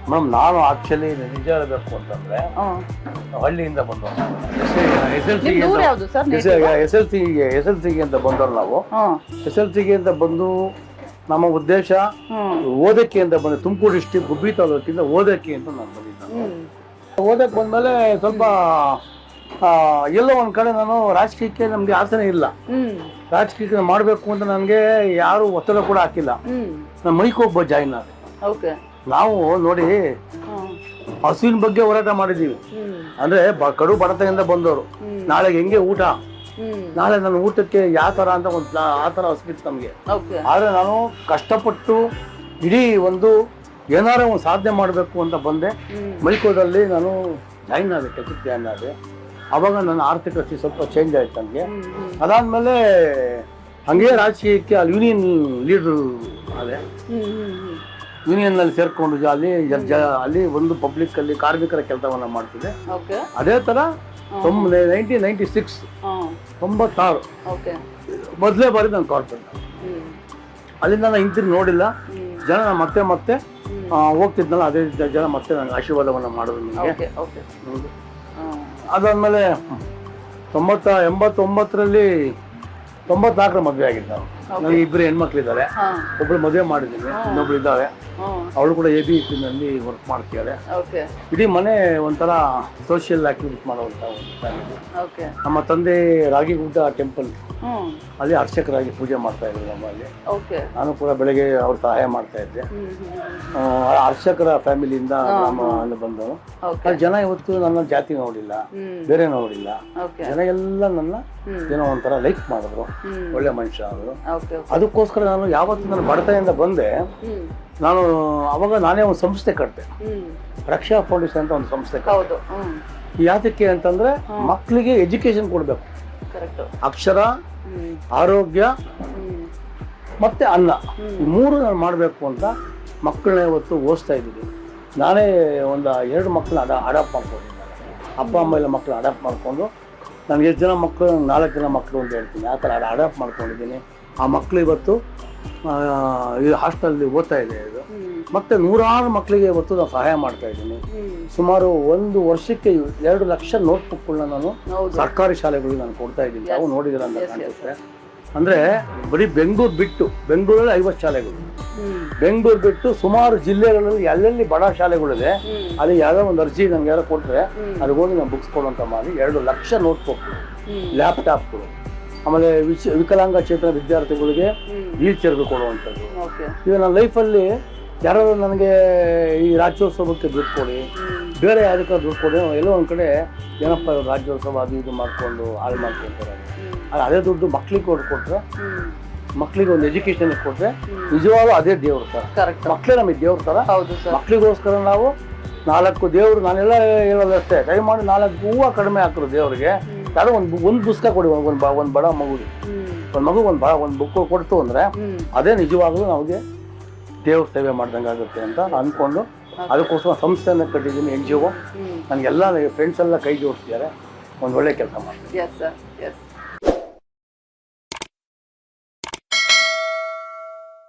madam ನಾನು actually ನಿಜ ಹೇಳಬೇಕು ಅಂತಂದ್ರೆ ಹಳ್ಳಿಯಿಂದ ಬಂದವರು ಎಸ್ ಎಲ್ ಸಿಗೆ ಅಂತ ಬಂದವರು ನಾವು ಎಸ್ ಎಲ್ ಸಿಗೆ ಅಂತ ಬಂದು ನಮ್ಮ ಉದ್ದೇಶ ಓದಕ್ಕೆ ಅಂತ ಬಂದೆ ತುಮಕೂರು ಡಿಸ್ಟ್ರಿಕ್ಟ್ ಗುಬ್ಬಿ ತಾಲೂಕಿಂದ ಓದಕ್ಕೆ ಅಂತ ನಾನು ಬಂದಿದ್ದೆ ಓದಕ್ಕೆ ಬಂದಮೇಲೆ ಸ್ವಲ್ಪ ಎಲ್ಲೋ ಒಂದ್ ಕಡೆ ನಾನು ರಾಜಕೀಯಕ್ಕೆ ನಮ್ಗೆ ಆಸನೆ ಇಲ್ಲ ರಾಜಕೀಯ ಮಾಡಬೇಕು ಅಂತ ನನಗೆ ಯಾರು ಒತ್ತಡ ಕೂಡ ಹಾಕಿಲ್ಲ ನಾನು ಮೈಕ್ ಒಬ್ಬ ಜಾಯಿನ್ ಆದೆ ನಾವು ನೋಡಿ ಹಸುವಿನ ಬಗ್ಗೆ ಹೋರಾಟ ಮಾಡಿದೀವಿ ಅಂದ್ರೆ ಕಡು ಬಡತನದಿಂದ ಬಂದವರು ನಾಳೆ ಹೆಂಗೆ ಊಟ ನಾಳೆ ನನ್ನ ಊಟಕ್ಕೆ ಯಾವ ತರ ಅಂತ ಒಂದು ಆ ತರ ಹಸ್ಬಿತ್ತು ನಮ್ಗೆ ಆದ್ರೆ ನಾನು ಕಷ್ಟಪಟ್ಟು ಇಡೀ ಒಂದು ಏನಾರ ಒಂದು ಸಾಧನೆ ಮಾಡಬೇಕು ಅಂತ ಬಂದೆ ಮೈಕೋದಲ್ಲಿ ನಾನು ಜಾಯಿನ್ ಆದೆ ಕೆಲಸಕ್ಕೆ ಜಾಯಿನ್ ಆದೆ ಅವಾಗ ನನ್ನ ಆರ್ಥಿಕ ಸ್ಥಿತಿ ಸ್ವಲ್ಪ ಚೇಂಜ್ ಆಯ್ತು ನನಗೆ ಅದಾದ್ಮೇಲೆ ಹಂಗೆ ರಾಜಕೀಯಕ್ಕೆ ಅಲ್ಲಿ ಯೂನಿಯನ್ ಲೀಡರ್ ಆದೆ ಯೂನಿಯನ್ ನಲ್ಲಿ ಸೇರ್ಕೊಂಡು ಅಲ್ಲಿ ಒಂದು ಪಬ್ಲಿಕ್ ಅಲ್ಲಿ ಕಾರ್ಮಿಕರ ಕೆಲಸವನ್ನ ಮಾಡ್ತಿದ್ದೆ ಅದೇ ತರ 1996 ಮೊದಲೇ ಬಾರಿ ನಾನು ಕಾರ್ಪೊರೇಟ್ ಅಲ್ಲಿಂದ ನಾನು ಹಿಂತಿರುಗಿ ನೋಡಿಲ್ಲ ಜನ ಮತ್ತೆ ಹೋಗ್ತಿದ್ನಲ್ಲ ಅದೇ ಜನ ಮತ್ತೆ ನನಗೆ ಆಶೀರ್ವಾದವನ್ನ ಮಾಡಿದ್ರು ನನಗೆ ಅದಾದ್ಮೇಲೆ 89ರಲ್ಲಿ 94 ಮದುವೆ ಆಗಿದ್ದು ನನಗೆ ಇಬ್ಬರು ಹೆಣ್ಮಕ್ಳಿದ್ದಾರೆ ಒಬ್ಳು ಮದುವೆ ಮಾಡಿದ್ದೀನಿ ಇನ್ನೊಬ್ಳು ಇದ್ದಾಳೆ ಅವಳು ಕೂಡ ABP ನಲ್ಲಿ ವರ್ಕ್ ಮಾಡ್ತಿದ್ದಾಳೆ ಇಡೀ ಮನೆ ಒಂಥರ ಸೋಷಿಯಲ್ ಆಕ್ಟಿವಿಟೀಸ್ ಮಾಡುವಂತ ನಮ್ಮ ತಂದೆ ರಾಗಿಗುಡ್ಡ ಟೆಂಪಲ್ ಅಲ್ಲಿ ಅರ್ಚಕರಾಗಿ ಪೂಜೆ ಮಾಡ್ತಾ ಇದ್ರು ನಮ್ಮಲ್ಲಿ ನಾನು ಕೂಡ ಬೆಳಗ್ಗೆ ಅವ್ರ ಸಹಾಯ ಮಾಡ್ತಾ ಇದ್ದೆ ಅರ್ಚಕರ ಫ್ಯಾಮಿಲಿಯಿಂದ ನಮ್ಮ ಅಲ್ಲಿ ಬಂದವರು ಅಲ್ಲಿ ಜನ ಇವತ್ತು ನನ್ನ ಜಾತಿ ನೋಡಿಲ್ಲ ಬೇರೆ ನೋಡಿಲ್ಲ ಜನ ಎಲ್ಲ ನನ್ನ ಏನೋ ಒಂಥರ ಲೈಕ್ ಮಾಡಿದ್ರು ಒಳ್ಳೆ ಮನುಷ್ಯ ಅವರು ಅದಕ್ಕೋಸ್ಕರ ನಾನು ಯಾವತ್ತು ನಾನು ಬಡತನದಿಂದ ಬಂದೆ ನಾನು ಅವಾಗ ನಾನೇ ಒಂದು ಸಂಸ್ಥೆ ಕಟ್ಟಿದೆ ರಕ್ಷಾ ಫೌಂಡೇಶನ್ ಅಂತ ಒಂದು ಸಂಸ್ಥೆ ಕಟ್ಟಿದೆ ಯಾತಕ್ಕೆ ಅಂತಂದ್ರೆ ಮಕ್ಕಳಿಗೆ ಎಜುಕೇಶನ್ ಕೊಡ್ಬೇಕು ಅಕ್ಷರ ಆರೋಗ್ಯ ಮತ್ತೆ ಅನ್ನ ಈ ಮೂರು ನಾನು ಮಾಡಬೇಕು ಅಂತ ಮಕ್ಕಳನ್ನ ಇವತ್ತು ಓದಿಸ್ತಾ ಇದ್ದೀನಿ ನಾನೇ ಒಂದು 2 ಮಕ್ಕಳನ್ನ ಅಡಾಪ್ಟ್ ಮಾಡ್ಕೊಂಡಿದ್ದೀನಿ ಅಪ್ಪ ಅಮ್ಮ ಎಲ್ಲ ಮಕ್ಕಳನ್ನ ಅಡಾಪ್ಟ್ ಮಾಡಿಕೊಂಡು ನನಗೆ ಎಷ್ಟು ಜನ ಮಕ್ಕಳು 4 ಜನ ಮಕ್ಕಳು ಅಂತ ಹೇಳ್ತೀನಿ ಆ ಥರ ಅಡಾಪ್ಟ್ ಮಾಡ್ಕೊಂಡಿದ್ದೀನಿ ಆ ಮಕ್ಕಳು ಇವತ್ತು ಹಾಸ್ಟೆಲಲ್ಲಿ ಓದ್ತಾ ಇದೆ ಇದು ಮತ್ತೆ 100 ಮಕ್ಕಳಿಗೆ ಇವತ್ತು ನಾನು ಸಹಾಯ ಮಾಡ್ತಾ ಇದ್ದೀನಿ ಸುಮಾರು 1 ವರ್ಷಕ್ಕೆ 2 ಲಕ್ಷ ನೋಟ್ಬುಕ್ಗಳನ್ನ ನಾನು ಸರ್ಕಾರಿ ಶಾಲೆಗಳಿಗೆ ನಾನು ಕೊಡ್ತಾ ಇದ್ದೀನಿ ತಾವು ನೋಡಿದಿರ ಅಂತ ಕಾಣಿಸುತ್ತೆ ಅಂದ್ರೆ ಬರೀ ಬೆಂಗಳೂರಲ್ಲಿ 50 ಶಾಲೆಗಳು ಬೆಂಗಳೂರು ಬಿಟ್ಟು ಸುಮಾರು ಜಿಲ್ಲೆಗಳಲ್ಲಿ ಎಲ್ಲೆಲ್ಲಿ ಬಡ ಶಾಲೆಗಳಿದೆ ಅಲ್ಲಿ ಯಾವ್ದೋ ಒಂದು ಅರ್ಜಿ ನನ್ಗೆ ಯಾರೋ ಕೊಟ್ರೆ ಅದಕ್ಕೋಗಿ ನಾನು ಬುಕ್ಸ್ ಕೊಡುವಂತ ಮಾಡಿ 2 ಲಕ್ಷ ನೋಟ್ಬುಕ್ ಲ್ಯಾಪ್ಟಾಪ್ಗಳು ಆಮೇಲೆ ವಿಕಲಾಂಗಚೇತನ ವಿದ್ಯಾರ್ಥಿಗಳಿಗೆ ವೀಲ್ ಚೇರ್ಗಳು ಕೊಡುವಂಥದ್ದು ಈಗ ನನ್ನ ಲೈಫಲ್ಲಿ ಯಾರು ನನಗೆ ಈ ರಾಜ್ಯೋತ್ಸವಕ್ಕೆ ದುಡ್ಡು ಕೊಡಿ ಬೇರೆ ಯಾವ್ದಕ್ಕೆ ದುಡ್ಡು ಕೊಡಿ ಎಲ್ಲೋ ಒಂದು ಕಡೆ ಏನಪ್ಪ ರಾಜ್ಯೋತ್ಸವ ಅದು ಇದು ಮಾಡಿಕೊಂಡು ಹಾಳು ಮಾಡ್ಕೊಳ್ತಾರೆ ಅದೇ ದುಡ್ಡು ಮಕ್ಳಿಗೆ ಕೊಟ್ರೆ ಮಕ್ಳಿಗೆ ಒಂದು ಎಜುಕೇಶನ್ ಕೊಟ್ರೆ ನಿಜವಾಗ್ಲೂ ಅದೇ ದೇವ್ರ ಥರ ಮಕ್ಕಳೇ ನಮಗೆ ದೇವ್ರ ಥರ ಮಕ್ಳಿಗೋಸ್ಕರ ನಾವು 4 ದೇವ್ರು ನಾನೆಲ್ಲ ಹೇಳೋದಷ್ಟೇ ದಯಮಾಡಿ 4 ಹೂವು ಕಡಿಮೆ ಹಾಕಿದ್ರು ದೇವ್ರಿಗೆ ಯಾರೋ ಒಂದು ಪುಸ್ತಕ ಕೊಡಿ ಒಂದು ಬಡ ಮಗುಗೆ ಒಂದು ಬುಕ್ ಕೊಡ್ತು ಅಂದ್ರೆ ಅದೇ ನಿಜವಾಗ್ಲೂ ನಮಗೆ ದೇವ್ರ ಸೇವೆ ಮಾಡ್ದಂಗೆ ಆಗುತ್ತೆ ಅಂತ ಅಂದ್ಕೊಂಡು ಅದಕ್ಕೋಸ್ಕರ ಸಂಸ್ಥೆಯನ್ನು ಕಟ್ಟಿದ್ದೀನಿ NGO ನನಗೆಲ್ಲ ಫ್ರೆಂಡ್ಸ್ ಎಲ್ಲ ಕೈ ಜೋಡಿಸಿದ್ದಾರೆ ಒಂದು ಒಳ್ಳೆ ಕೆಲಸ ಮಾಡ್ತೀನಿ